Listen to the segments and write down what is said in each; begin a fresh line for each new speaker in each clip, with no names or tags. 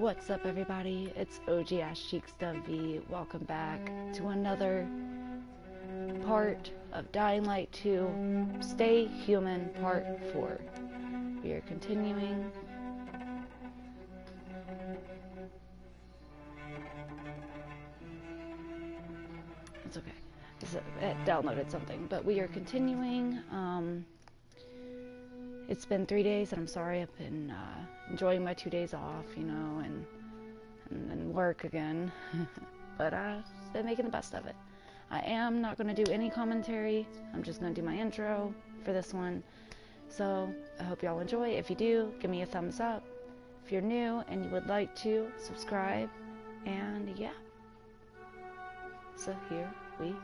What's up, everybody? It's OG Ash Cheeks V. Welcome back to another part of Dying Light 2 Stay Human Part 4. We are continuing. It's okay. It downloaded something, but we are continuing. It's been 3 days, and I'm sorry. I've been enjoying my 2 days off, you know, and then work again. But I've been making the best of it. I am not going to do any commentary. I'm just going to do my intro for this one. So I hope y'all enjoy. If you do, give me a thumbs up. If you're new and you would like to, subscribe. And yeah. So here we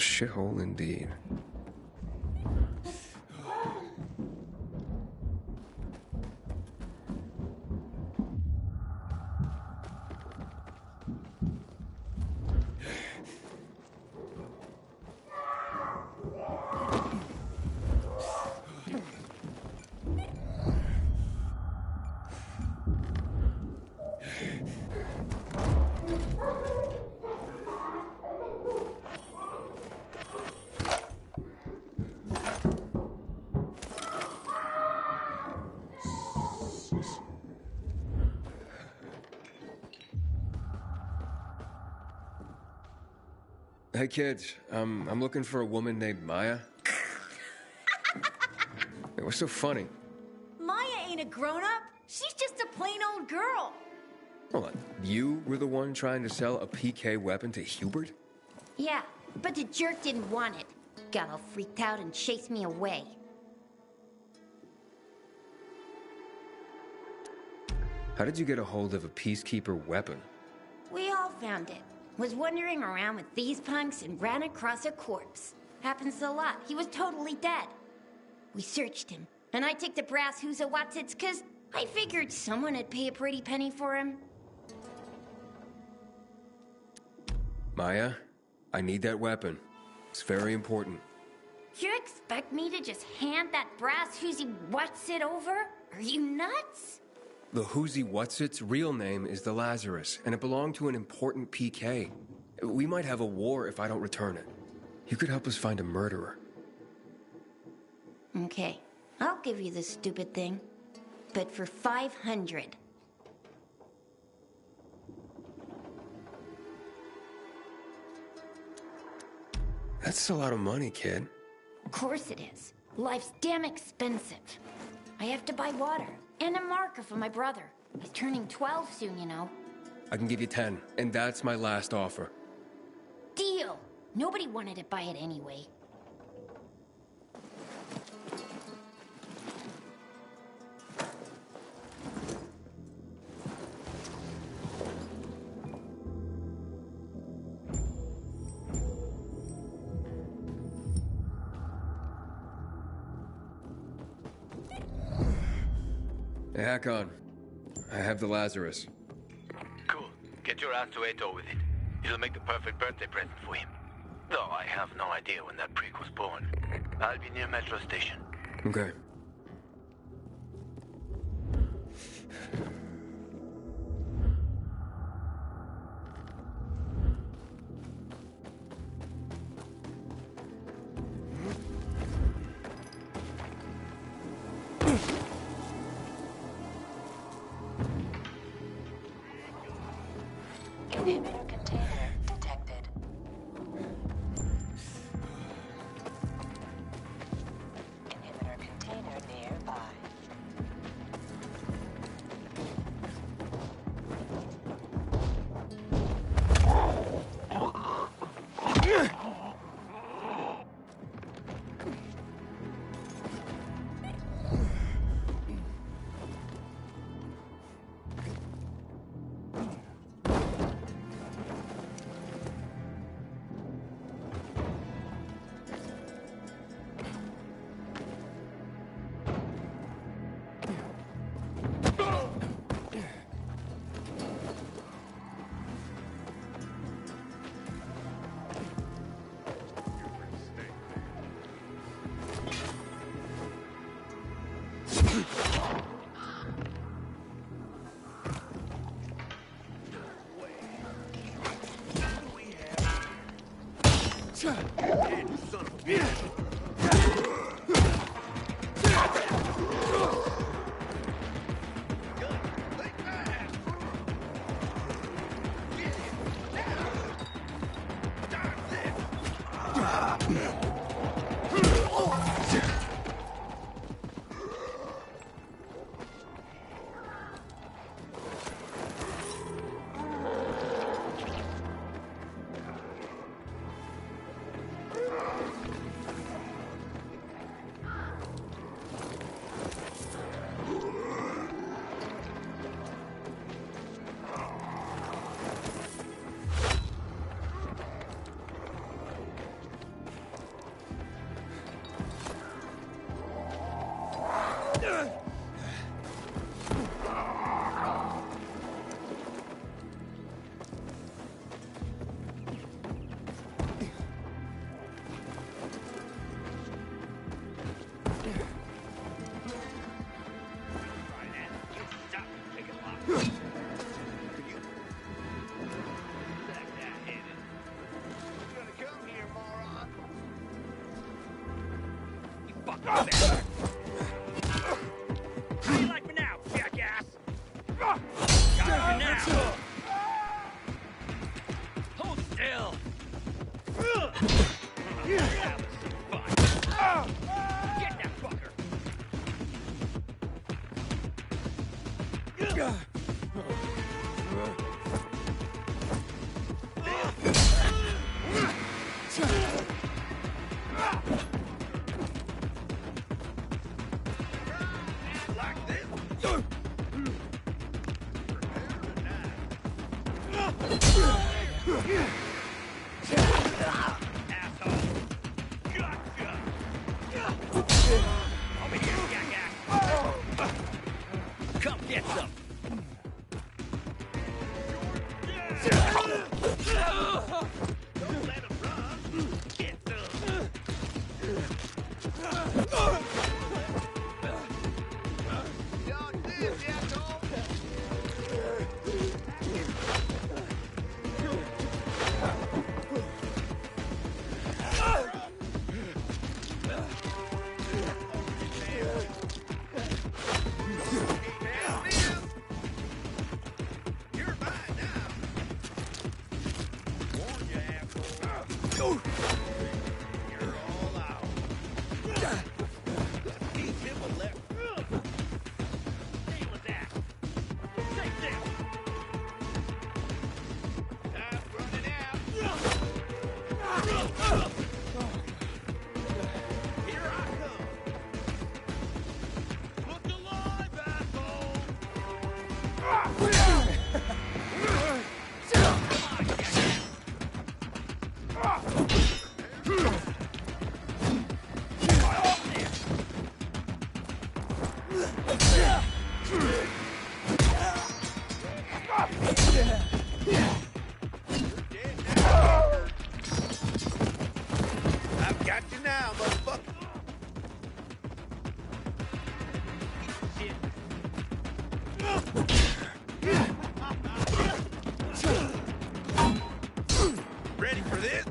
shithole indeed. Hey kids, I'm looking for a woman named Maya. Hey, what's so funny?
Maya ain't a grown-up. She's just a plain old girl.
Hold on, you were the one trying to sell a PK weapon to Hubert?
Yeah, but the jerk didn't want it. Got all freaked out and chased me away.
How did you get a hold of a Peacekeeper weapon?
We all found it. Was wandering around with these punks and ran across a corpse. Happens a lot. He was totally dead. We searched him, and I took the brass Huzawatsits cause I figured someone would pay a pretty penny for him.
Maya, I need that weapon. It's very important.
You expect me to just hand that brass Huzawatsits over? Are you nuts?
The Huzawatsits' real name is the Lazarus, and it belonged to an important PK. We might have a war if I don't return it. You could help us find a murderer.
Okay, I'll give you this stupid thing. But for 500.
That's a lot of money, kid.
Of course it is. Life's damn expensive. I have to buy water. And a marker for my brother. He's turning 12 soon, you know.
I can give you 10, and that's my last offer.
Deal! Nobody wanted to buy it anyway.
Hey, Hakon. I have the Lazarus.
Cool. Get your ass to Ato with it. It'll make the perfect birthday present for him. Though I have no idea when that prick was born. I'll be near Metro Station.
Okay.
Inhibitor container detected. Inhibitor container nearby.
fucking back. How do you like me now, jackass? Got you now. Hold still. That was some fun. Get that fucker. Like this. Asshole. Gotcha. Over here, jackass. Come get some. Don't let him run. Get some. Dog this, asshole. You're mine now. Warn you, asshole. You're all out. Teach him a left. Deal with that. Take this. Time running out. Here I come. Look alive, asshole. I've got you now, motherfucker. Shit. Ready for this?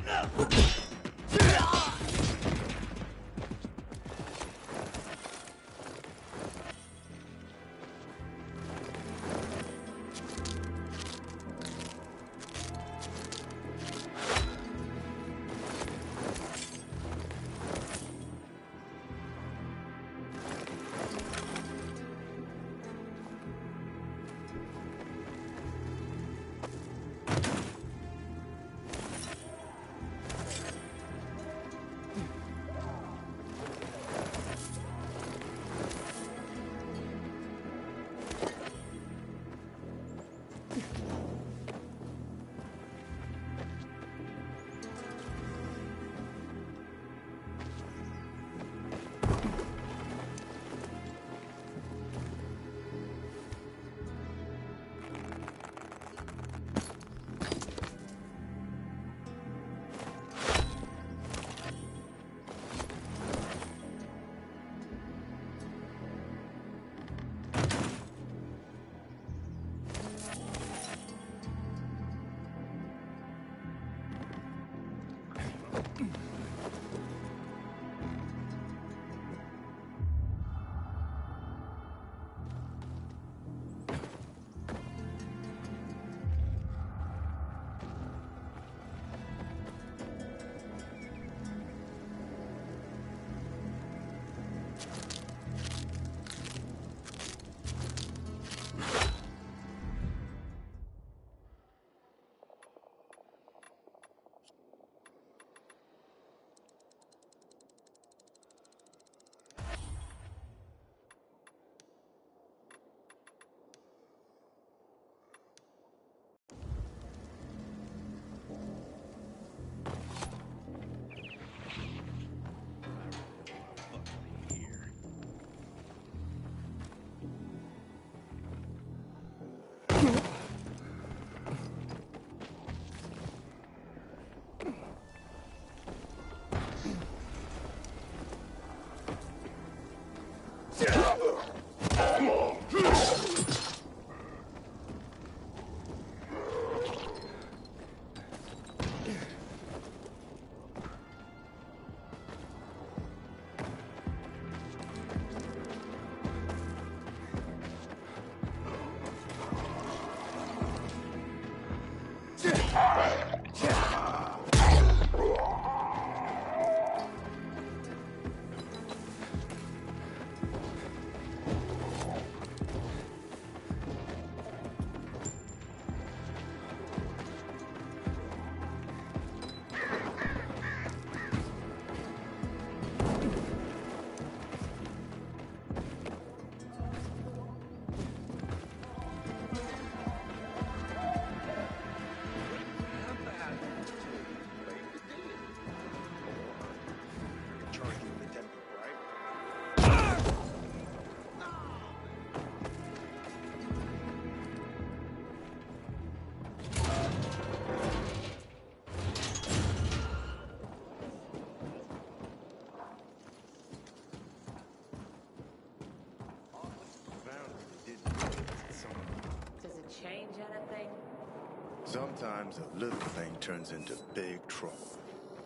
Sometimes a little thing turns into big trouble.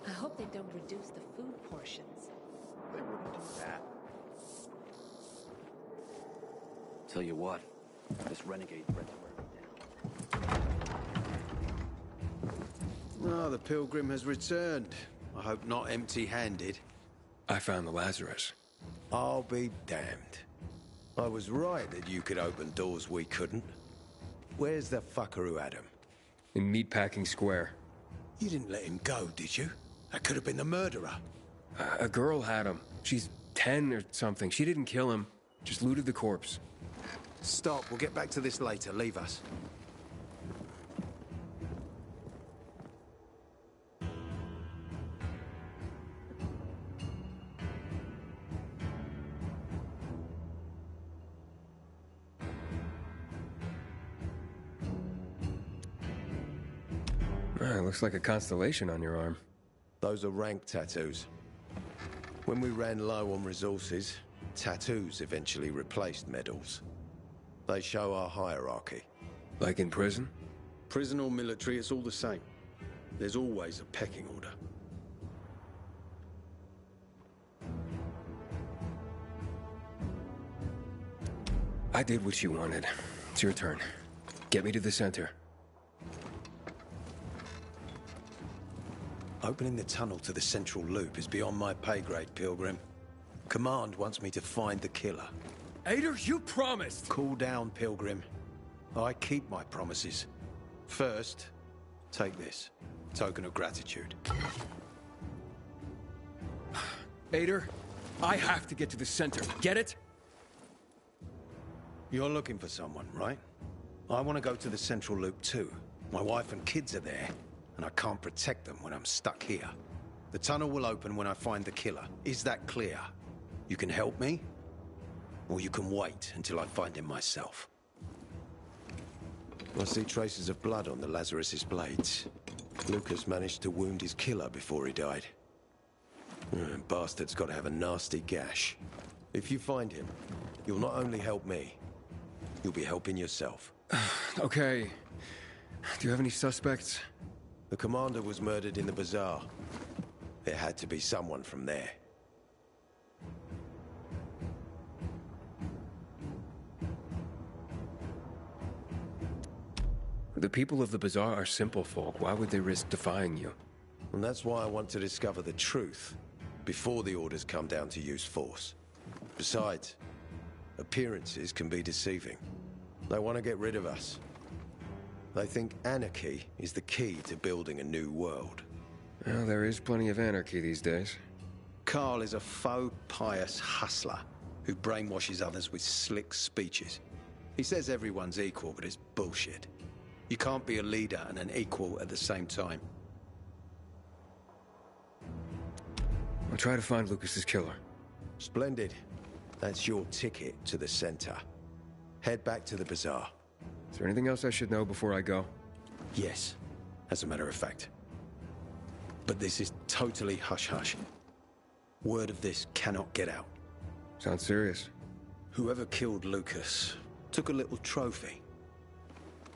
I hope they don't reduce the food portions.
They wouldn't do that.
Tell you what, this renegade threat to wear me down.
Oh, the pilgrim has returned. I hope not empty-handed.
I found the Lazarus.
I'll be damned. I was right that you could open doors we couldn't. Where's the fucker who had him?
In Meatpacking Square.
You didn't let him go, did you? That could have been the murderer.
A girl had him. She's 10 or something. She didn't kill him. Just looted the corpse.
Stop, we'll get back to this later. Leave us.
Looks like a constellation on your arm.
Those are rank tattoos. When we ran low on resources, tattoos eventually replaced medals. They show our hierarchy.
Like in prison?
Prison or military, it's all the same. There's always a pecking order.
I did what you wanted. It's your turn. Get me to the center.
Opening the tunnel to the central loop is beyond my pay grade, Pilgrim. Command wants me to find the killer.
Ader, you promised!
Cool down, Pilgrim. I keep my promises. First, take this. Token of gratitude.
Ader, I have to get to the center. Get it?
You're looking for someone, right? I want to go to the central loop too. My wife and kids are there, and I can't protect them when I'm stuck here. The tunnel will open when I find the killer. Is that clear? You can help me, or you can wait until I find him myself. I see traces of blood on the Lazarus's blades. Lucas managed to wound his killer before he died. Bastard's got to have a nasty gash. If you find him, you'll not only help me, you'll be helping yourself.
Okay. Do you have any suspects?
The commander was murdered in the bazaar. It had to be someone from there.
The people of the bazaar are simple folk. Why would they risk defying you?
And that's why I want to discover the truth before the orders come down to use force. Besides, appearances can be deceiving. They want to get rid of us. They think anarchy is the key to building a new world.
Well, there is plenty of anarchy these days.
Carl is a faux pious hustler who brainwashes others with slick speeches. He says everyone's equal, but it's bullshit. You can't be a leader and an equal at the same time.
I'll try to find Lucas's killer.
Splendid. That's your ticket to the center. Head back to the bazaar.
Is there anything else I should know before I go?
Yes, as a matter of fact. But this is totally hush-hush. Word of this cannot get out.
Sounds serious.
Whoever killed Lucas took a little trophy.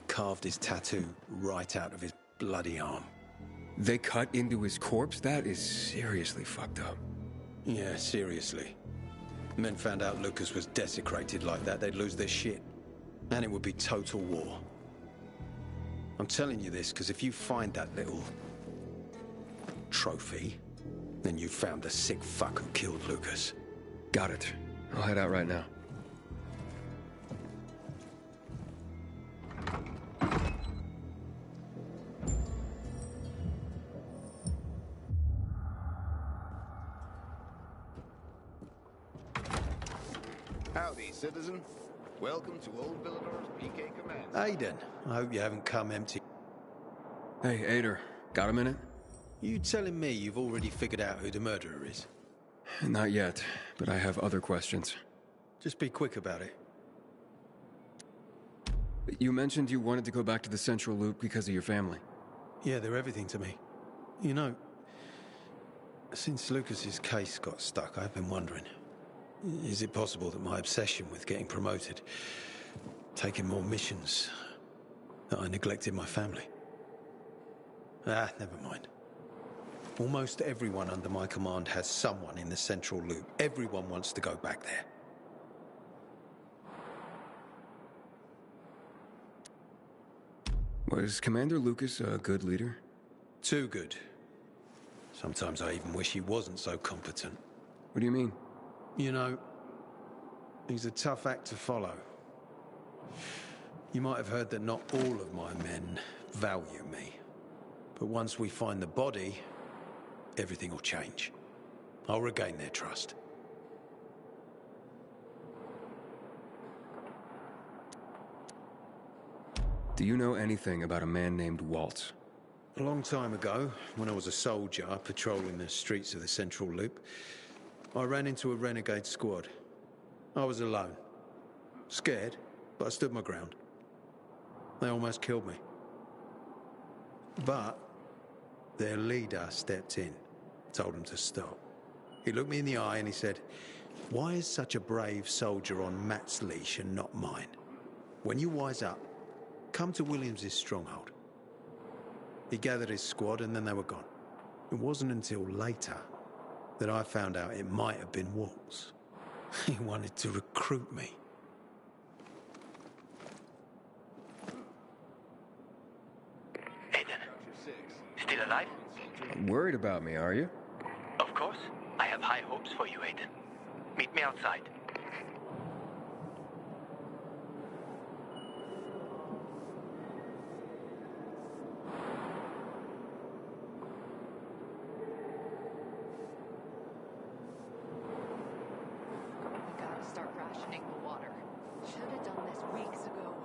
Carved his tattoo right out of his bloody arm.
They cut into his corpse? That is seriously fucked up.
Yeah, seriously. Men found out Lucas was desecrated like that, they'd lose their shit. And it would be total war. I'm telling you this because if you find that little trophy, then you found the sick fuck who killed Lucas.
Got it. I'll head out right now.
Howdy, citizen. Welcome to Old Villador's PK Command.
Aiden, I hope you haven't come empty.
Hey, Ader. Got a minute?
You telling me you've already figured out who the murderer is?
Not yet, but I have other questions.
Just be quick about it.
You mentioned you wanted to go back to the Central Loop because of your family.
Yeah, they're everything to me. You know, since Lucas's case got stuck, I've been wondering, is it possible that my obsession with getting promoted, taking more missions, that I neglected my family? Never mind. Almost everyone under my command has someone in the Central Loop. Everyone wants to go back there.
Was Commander Lucas a good leader?
Too good. Sometimes I even wish he wasn't so competent.
What do you mean?
You know, he's a tough act to follow. You might have heard that not all of my men value me. But once we find the body, everything will change. I'll regain their trust.
Do you know anything about a man named Waltz?
A long time ago, when I was a soldier patrolling the streets of the Central Loop, I ran into a renegade squad. I was alone. Scared, but I stood my ground. They almost killed me. But their leader stepped in, told them to stop. He looked me in the eye and he said, "Why is such a brave soldier on Matt's leash and not mine? When you wise up, come to Williams' stronghold." He gathered his squad and then they were gone. It wasn't until later that I found out it might have been Waltz. He wanted to recruit me.
Aiden, still alive?
Worried about me, are you?
Of course. I have high hopes for you, Aiden. Meet me outside.
We gotta start rationing the water. Should have done this weeks ago.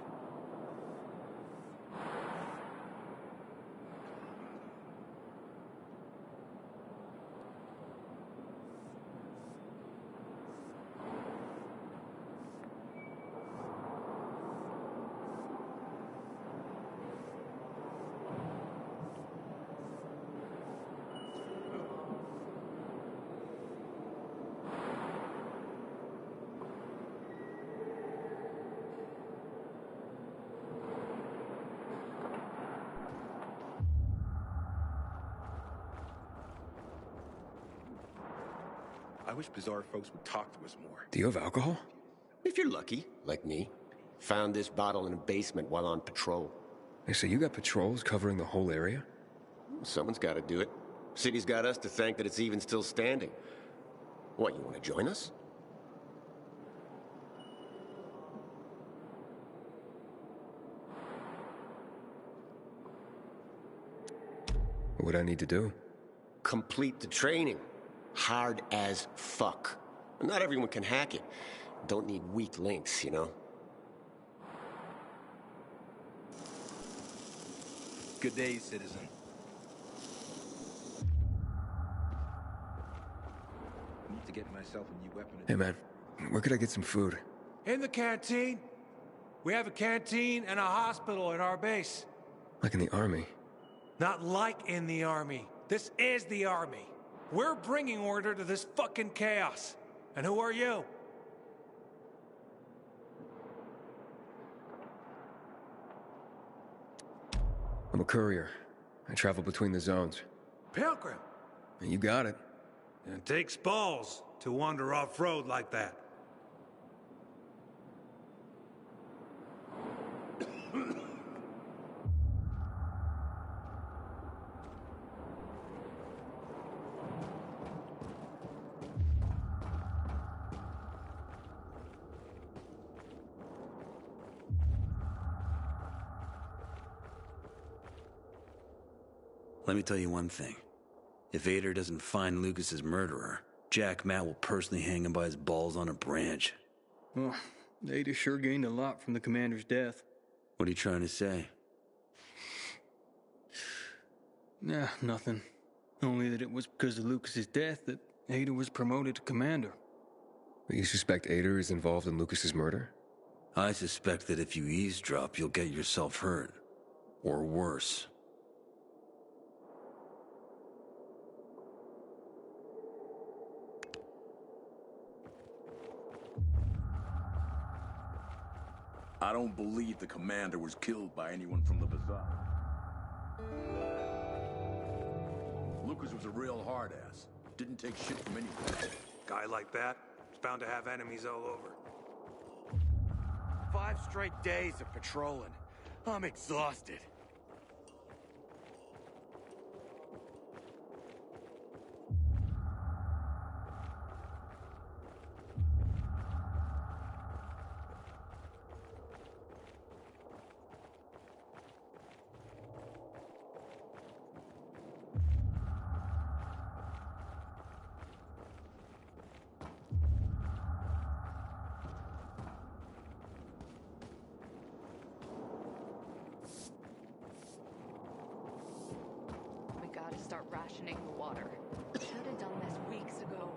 I wish Bazaar folks would talk to us more.
Do you have alcohol?
If you're lucky, like me. Found this bottle in a basement while on patrol.
Hey, so you got patrols covering the whole area?
Someone's got to do it. City's got us to thank that it's even still standing. What, you want to join us?
What do I need to do?
Complete the training. Hard as fuck. Not everyone can hack it. Don't need weak links, you know?
Good day, citizen. I need to get myself a new weapon.
Hey, man. Where could I get some food?
In the canteen. We have a canteen and a hospital at our base.
Like in the army?
Not like in the army. This is the army. We're bringing order to this fucking chaos. And who are you?
I'm a courier. I travel between the zones.
Pilgrim.
You got it.
It takes balls to wander off-road like that.
Let me tell you one thing. If Ader doesn't find Lucas's murderer, Jack Matt will personally hang him by his balls on a branch.
Well, Ader sure gained a lot from the commander's death.
What are you trying to say?
Nah, nothing. Only that it was because of Lucas's death that Ader was promoted to commander.
But you suspect Ader is involved in Lucas's murder?
I suspect that if you eavesdrop, you'll get yourself hurt. Or worse.
I don't believe the commander was killed by anyone from the Bazaar. Lucas was a real hard-ass. Didn't take shit from anyone.
Guy like that is bound to have enemies all over.
5 straight days of patrolling. I'm exhausted.
Gotta start rationing the water. Should have done this weeks ago.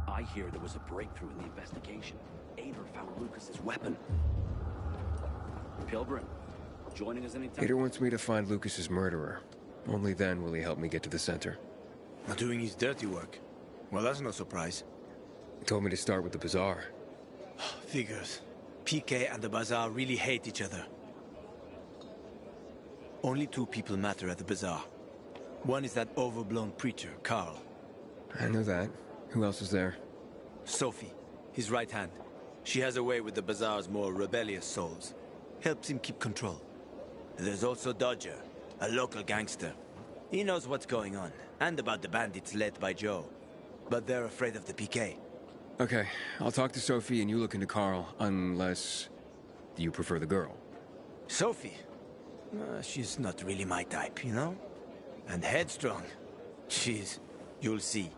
I hear there was a breakthrough in the investigation. Ader found Lucas's weapon. Pilgrim, joining us anytime?
Ader wants me to find Lucas's murderer. Only then will he help me get to the center.
Not doing his dirty work. Well, that's no surprise.
He told me to start with the bazaar.
Figures. PK and the bazaar really hate each other. Only 2 people matter at the bazaar. One is that overblown preacher, Carl.
I know that. Who else is there?
Sophie, his right hand. She has a way with the bazaar's more rebellious souls. Helps him keep control. There's also Dodger, a local gangster. He knows what's going on, and about the bandits led by Joe. But they're afraid of the PK.
Okay, I'll talk to Sophie and you look into Carl, unless you prefer the girl.
Sophie? She's not really my type, you know? And headstrong. You'll see.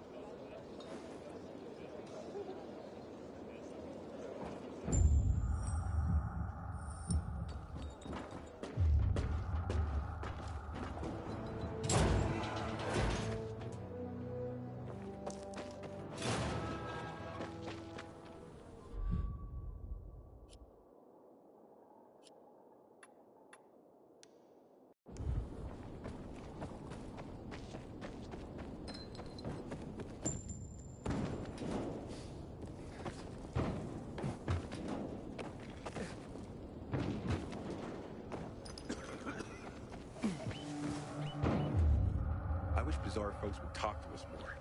I wish Bazaar folks would talk to us more.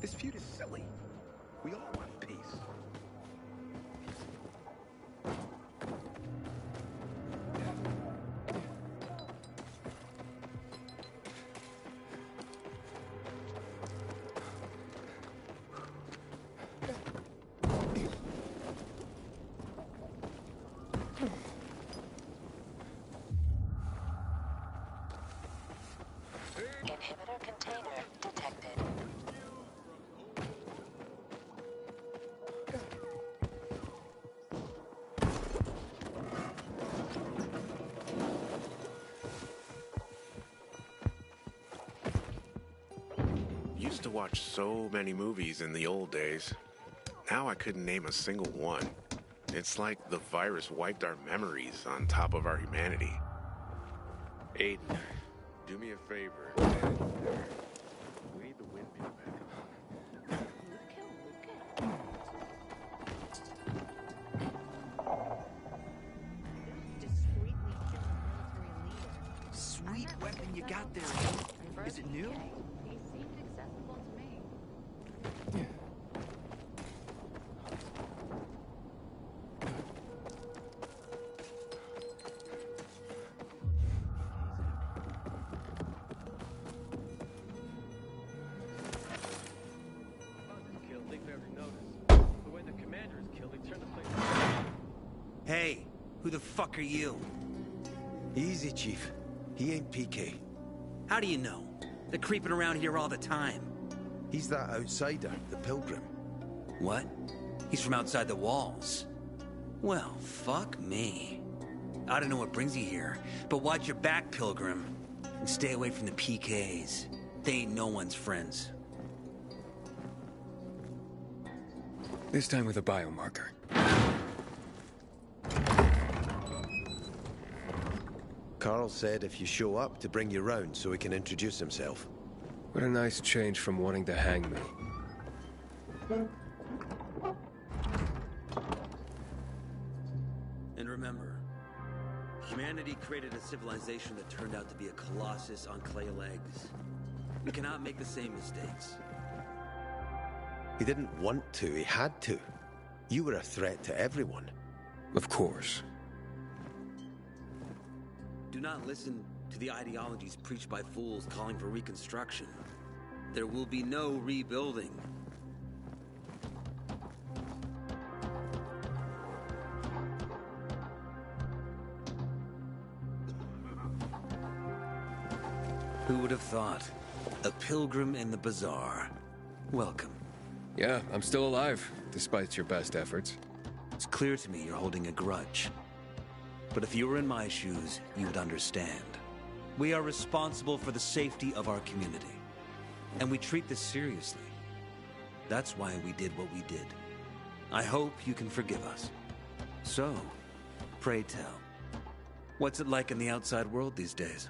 This feud is silly. We all want peace.
Inhibitor container detected.
Used to watch so many movies in the old days. Now I couldn't name a single one. It's like the virus wiped our memories on top of our humanity. Aiden, do me a favor. We need the windmill back.
Sweet weapon you got there. Is it new?
He seemed accessible to me.
Hey, who the fuck are you?
Easy, Chief. He ain't PK.
How do you know? They're creeping around here all the time.
He's that outsider, the Pilgrim.
What? He's from outside the walls. Well, fuck me. I don't know what brings you here, but watch your back, Pilgrim. And stay away from the PKs. They ain't no one's friends.
This time with a biomarker.
Carl said if you show up to bring you round so he can introduce himself.
What a nice change from wanting to hang me.
And remember, humanity created a civilization that turned out to be a colossus on clay legs. We cannot make the same mistakes.
He didn't want to, he had to. You were a threat to everyone.
Of course.
Do not listen to the ideologies preached by fools calling for reconstruction. There will be no rebuilding. Who would have thought? A pilgrim in the bazaar. Welcome.
Yeah, I'm still alive, despite your best efforts.
It's clear to me you're holding a grudge. But if you were in my shoes, you would understand. We are responsible for the safety of our community. And we treat this seriously. That's why we did what we did. I hope you can forgive us. So, pray tell, what's it like in the outside world these days?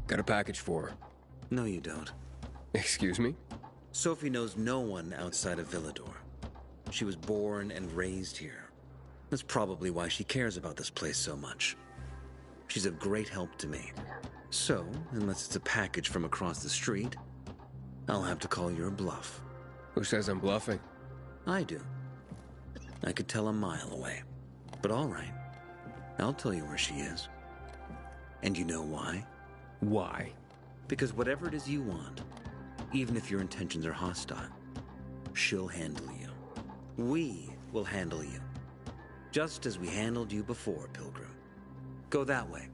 Got a package for her.
No, you don't.
Excuse me?
Sophie knows no one outside of Villedor. She was born and raised here. That's probably why she cares about this place so much. She's of great help to me. So, unless it's a package from across the street, I'll have to call your bluff.
Who says I'm bluffing?
I do. I could tell a mile away. But all right. I'll tell you where she is. And you know why?
Why?
Because whatever it is you want, even if your intentions are hostile, she'll handle you. We will handle you. Just as we handled you before, Pilgrim. Go that way.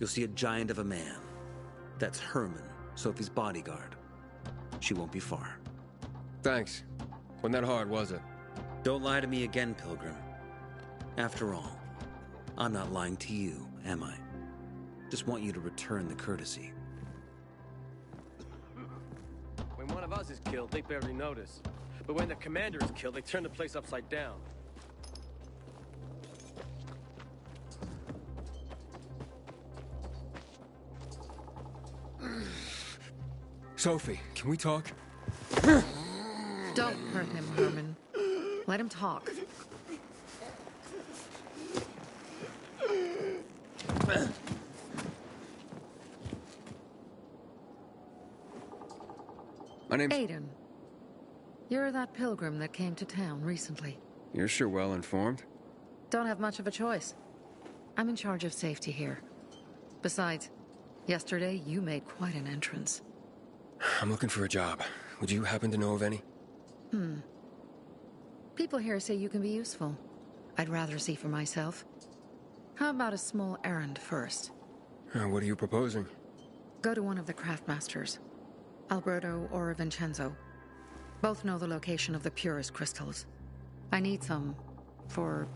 You'll see a giant of a man. That's Herman, Sophie's bodyguard. She won't be far.
Thanks. Wasn't that hard, was it?
Don't lie to me again, Pilgrim. After all, I'm not lying to you, am I? Just want you to return the courtesy.
When one of us is killed, they barely notice. But when the commander is killed, they turn the place upside down.
Sophie, can we talk?
Don't hurt him, Herman. Let him talk.
My name's...
Aiden. You're that pilgrim that came to town recently.
You're sure well informed.
Don't have much of a choice. I'm in charge of safety here. Besides, yesterday you made quite an entrance.
I'm looking for a job. Would you happen to know of any?
People here say you can be useful. I'd rather see for myself. How about a small errand first?
What are you proposing?
Go to one of the craftmasters. Alberto or Vincenzo. Both know the location of the purest crystals. I need some for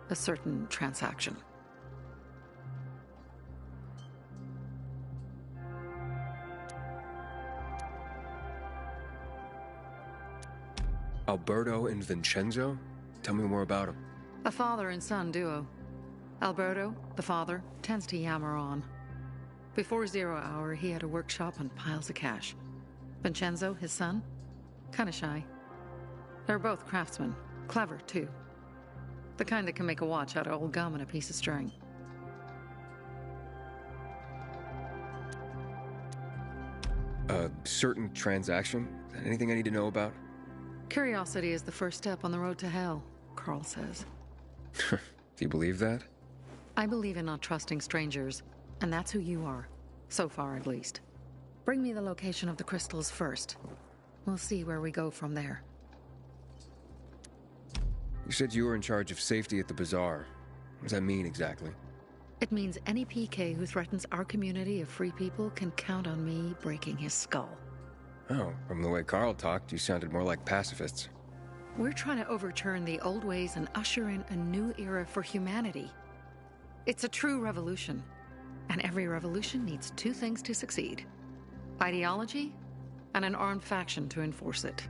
a certain transaction.
Alberto and Vincenzo? Tell me more about them.
A father and son duo. Alberto, the father, tends to yammer on. Before 0 hour, he had a workshop and piles of cash. Vincenzo, his son, kinda shy. They're both craftsmen, clever too. The kind that can make a watch out of old gum and a piece of string.
A certain transaction? Anything I need to know about?
Curiosity is the first step on the road to hell, Carl says.
Do you believe that?
I believe in not trusting strangers, and that's who you are. So far, at least. Bring me the location of the crystals first. We'll see where we go from there.
You said you were in charge of safety at the bazaar. What does that mean exactly?
It means any PK who threatens our community of free people can count on me breaking his skull.
Oh, from the way Carl talked, you sounded more like pacifists.
We're trying to overturn the old ways and usher in a new era for humanity. It's a true revolution. And every revolution needs two things to succeed: ideology and an armed faction to enforce it.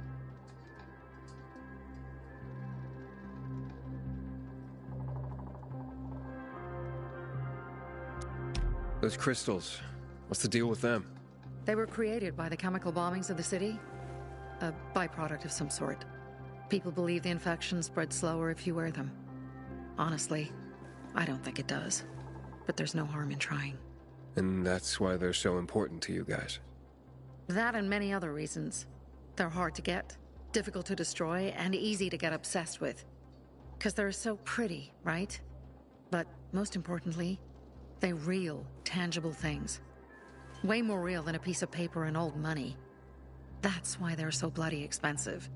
Those crystals, what's the deal with them?
They were created by the chemical bombings of the city. A byproduct of some sort. People believe the infection spreads slower if you wear them. Honestly, I don't think it does. But there's no harm in trying.
And that's why they're so important to you guys.
That and many other reasons. They're hard to get, difficult to destroy, and easy to get obsessed with. Because they're so pretty, right? But most importantly, they're real, tangible things. Way more real than a piece of paper and old money. That's why they're so bloody expensive.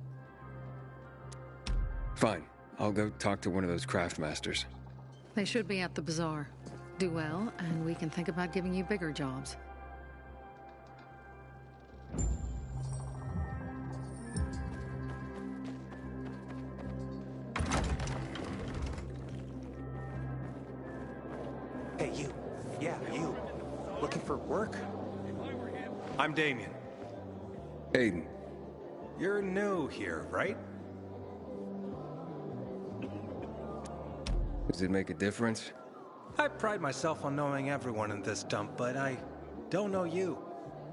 Fine. I'll go talk to one of those craft masters.
They should be at the bazaar. Do well, and we can think about giving you bigger jobs.
Hey, you. Yeah, you. Looking for work? I'm Damien.
Aiden.
You're new here, right?
Does it make a difference?
I pride myself on knowing everyone in this dump, but I don't know you.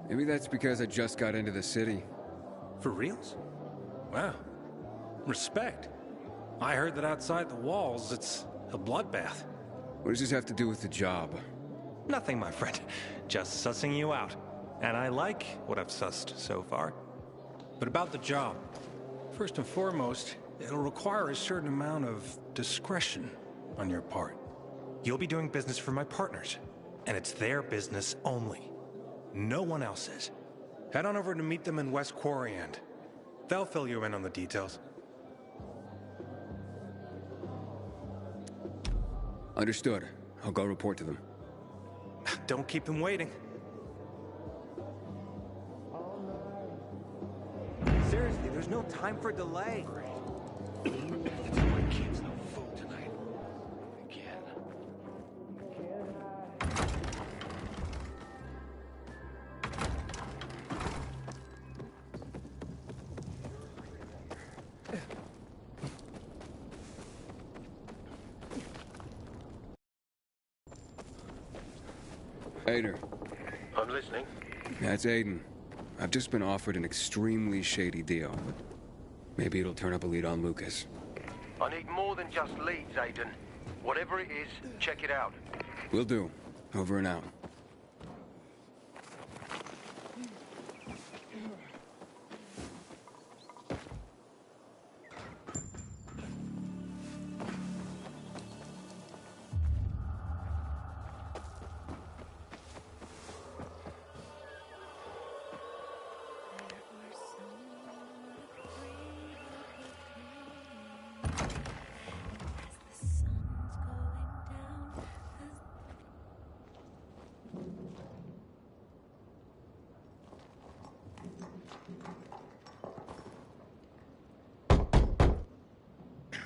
Maybe that's because I just got into the city.
For reals? Wow. Respect. I heard that outside the walls, it's a bloodbath.
What does this have to do with the job?
Nothing, my friend. Just sussing you out. And I like what I've sussed so far. But about the job. First and foremost, it'll require a certain amount of discretion on your part. You'll be doing business for my partners, and it's their business only. No one else's. Head on over to meet them in West Quarry End. They'll fill you in on the details.
Understood. I'll go report to them.
Don't keep them waiting. Seriously, there's no time for delay. My kids no food tonight. Again.
Aiden.
I'm listening.
That's Aiden. I've just been offered an extremely shady deal. Maybe it'll turn up a lead on Lucas.
I need more than just leads, Aiden. Whatever it is, check it out.
Will do. Over and out.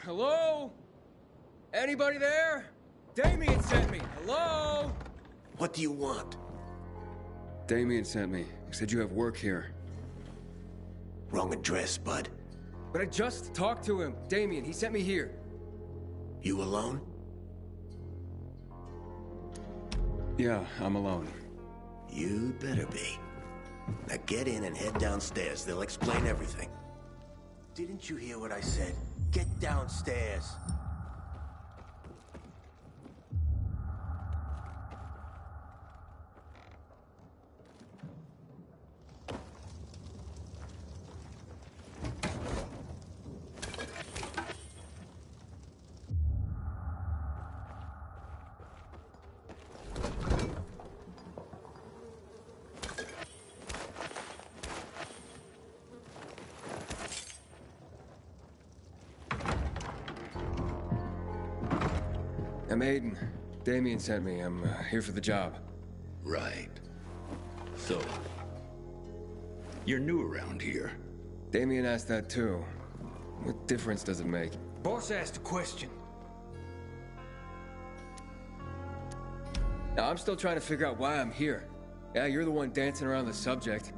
Hello? Anybody there? Damien sent me. Hello?
What do you want?
Damien sent me. He said you have work here.
Wrong address, bud.
But I just talked to him. Damien, he sent me here.
You alone?
Yeah, I'm alone.
You better be. Now get in and head downstairs. They'll explain everything. Didn't you hear what I said? Get downstairs.
I'm Aiden. Damien sent me. I'm here for the job.
Right. So, you're new around here.
Damien asked that too. What difference does it make?
Boss asked a question.
Now, I'm still trying to figure out why I'm here. Yeah, you're the one dancing around the subject.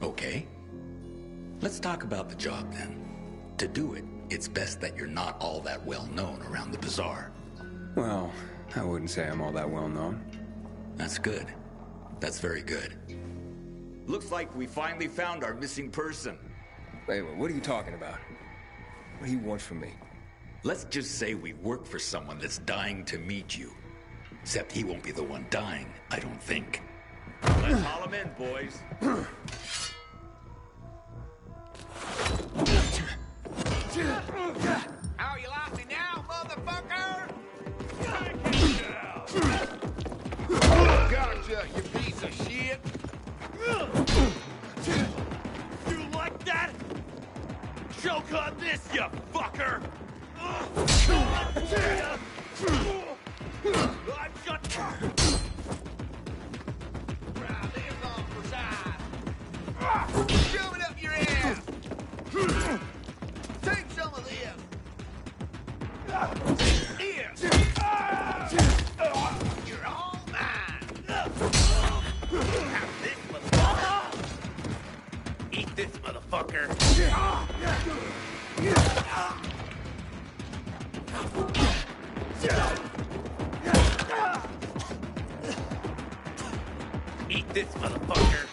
Okay. Let's talk about the job then. To do it, it's best that you're not all that well known around the bazaar.
Well, I wouldn't say I'm all that well known.
That's good. That's very good. Looks like we finally found our missing person.
Wait, what are you talking about? What do you want from me?
Let's just say we work for someone that's dying to meet you. Except he won't be the one dying, I don't think. Let's haul him in, boys.
How you like me now, motherfucker? Gotcha, you piece of shit. You like that? Choke on this, you fucker! I'm shut. This on for size. Shove it up your ass. Take some of this. Here. You're all mine. Have this, motherfucker. Eat this, motherfucker. Eat this, motherfucker.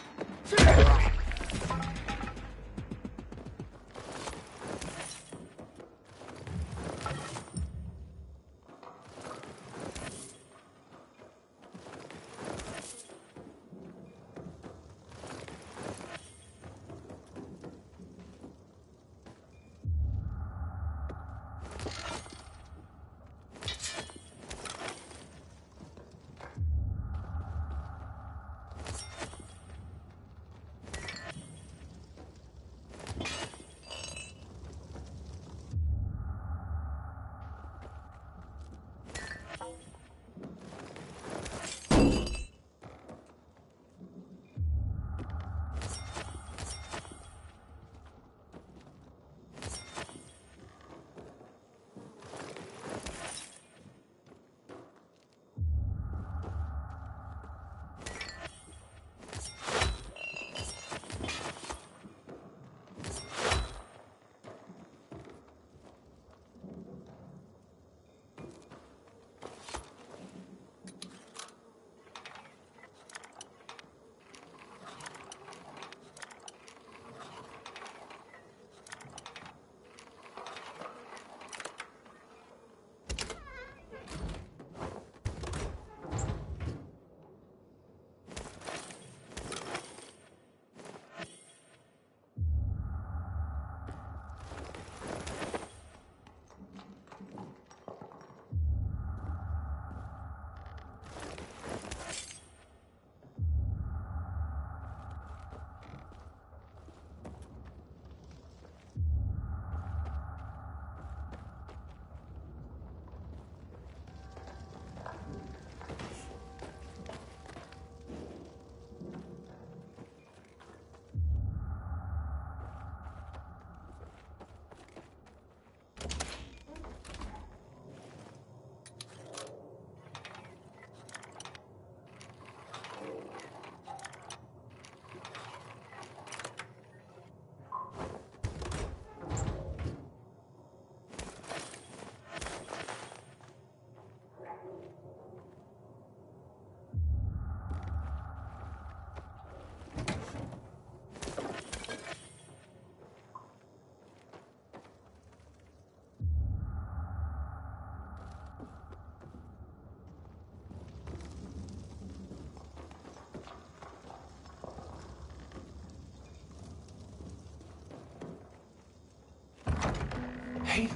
Hey,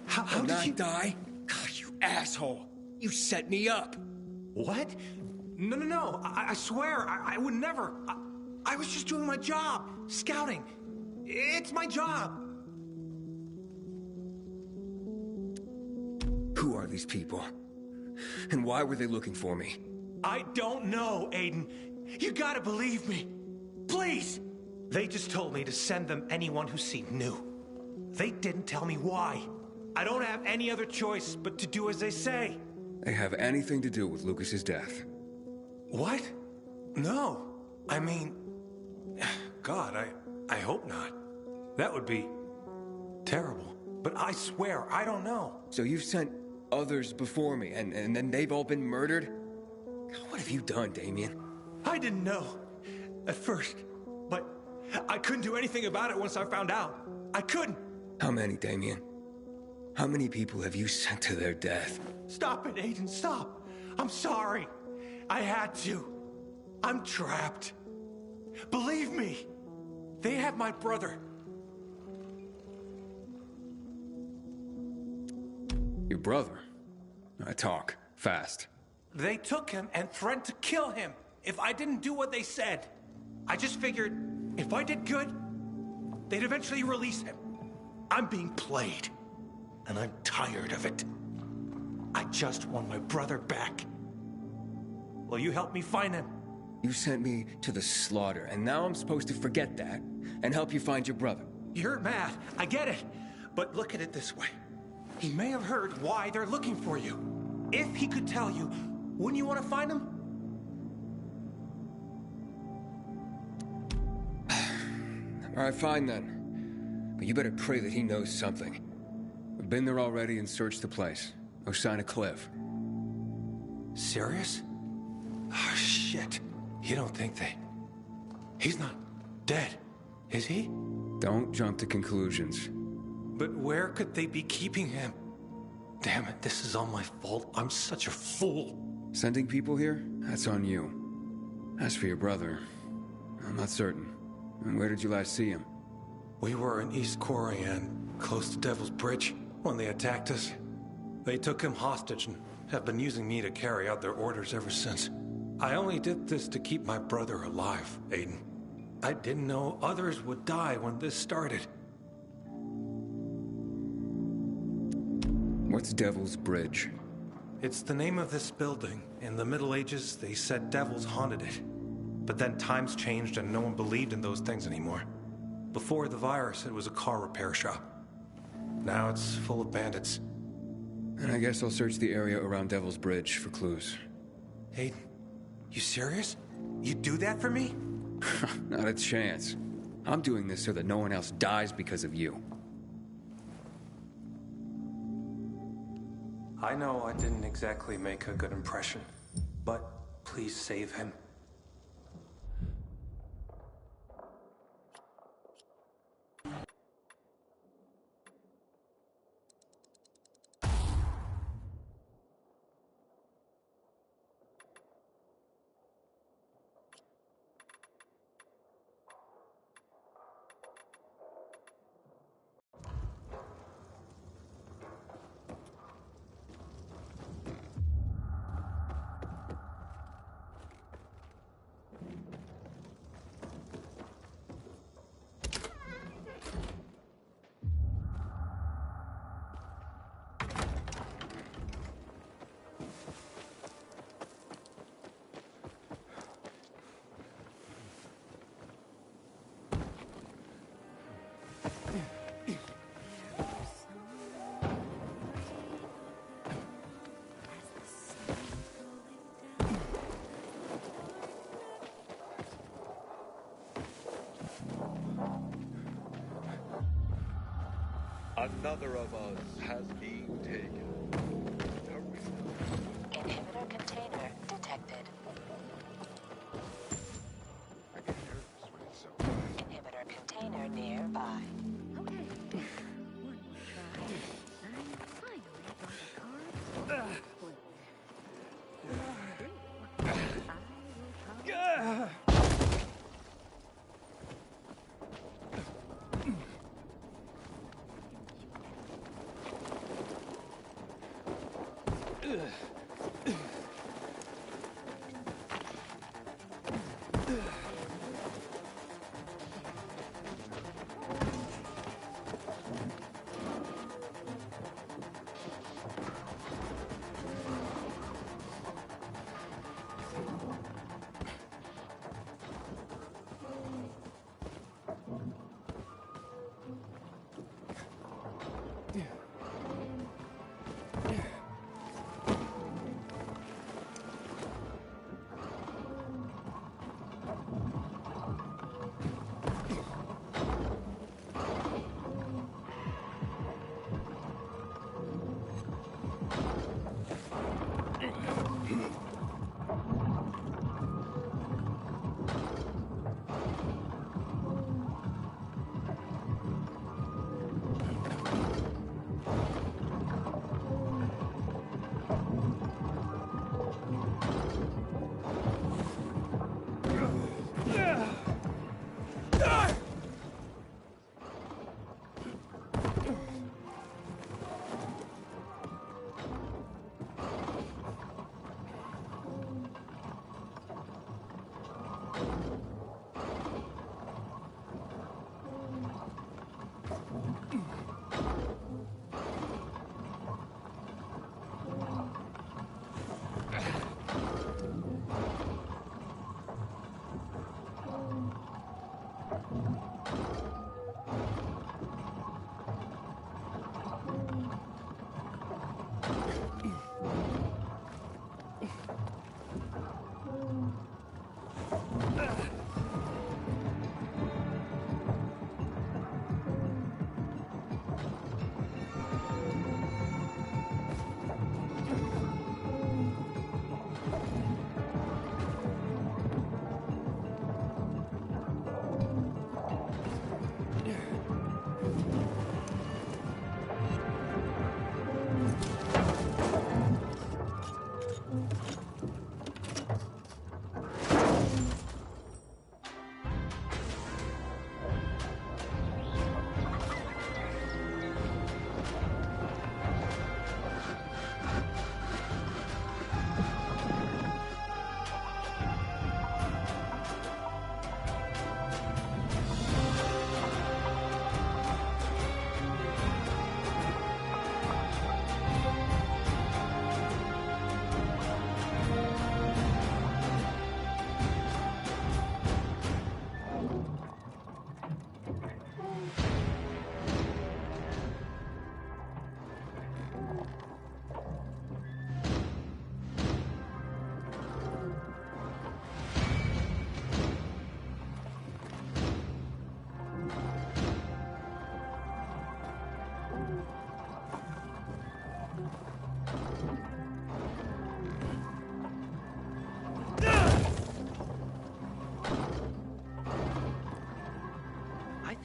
how did you die? God, you asshole! You set me up. What? No! I swear, I would never. I was just doing my job, scouting. It's my job.
Who are these people? And why were they looking for me?
I don't know, Aiden. You gotta believe me. Please! They just told me to send them anyone who seemed new. They didn't tell me why. I don't have any other choice but to do as they say.
They have anything to do with Lucas's death?
What? No. I mean... God, I hope not. That would be... terrible. But I swear, I don't know.
So you've sent others before me, and then they've all been murdered? What have you done, Damien?
I didn't know. At first. But I couldn't do anything about it once I found out. I couldn't.
How many, Damien? How many people have you sent to their death?
Stop it, Aiden, stop. I'm sorry. I had to. I'm trapped. Believe me. They have my brother.
Your brother? Talk. Fast.
They took him and threatened to kill him if I didn't do what they said. I just figured if I did good, they'd eventually release him. I'm being played, and I'm tired of it. I just want my brother back. Will you help me find him?
You sent me to the slaughter, and now I'm supposed to forget that and help you find your brother.
You're mad, I get it. But look at it this way. He may have heard why they're looking for you. If he could tell you, wouldn't you want to find him?
All right, fine then. But you better pray that he knows something. We've been there already and searched the place. No sign of Cliff.
Serious? Oh, shit. You don't think they... He's not dead, is he?
Don't jump to conclusions.
But where could they be keeping him? Damn it, this is all my fault. I'm such a fool.
Sending people here? That's on you. As for your brother, I'm not certain. And where did you last see him?
We were in East Corian, close to Devil's Bridge, when they attacked us. They took him hostage and have been using me to carry out their orders ever since. I only did this to keep my brother alive, Aiden. I didn't know others would die when this started.
What's Devil's Bridge?
It's the name of this building. In the Middle Ages, they said devils haunted it. But then times changed and no one believed in those things anymore. Before the virus, it was a car repair shop. Now it's full of bandits.
And I guess I'll search the area around Devil's Bridge for clues.
Aiden, you serious? You'd do that for me?
Not a chance. I'm doing this so that no one else dies because of you.
I know I didn't exactly make a good impression, but please save him.
Another of us has been taken.
Inhibitor container detected. Inhibitor container nearby.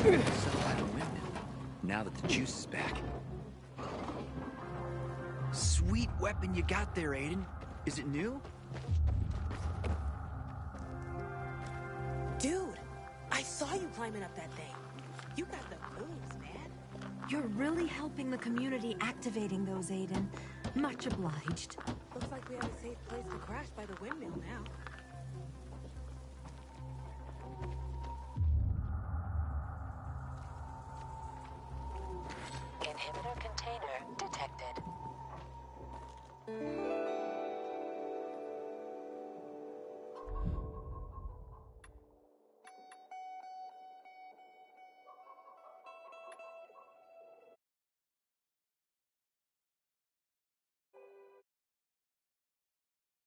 Settle by the windmill. Now that the juice is back. Sweet weapon you got there, Aiden. Is it new?
Dude, I saw you climbing up that thing. You got the moves, man. You're really helping the community activating those, Aiden. Much obliged. Looks like we have a safe place to crash by the windmill now.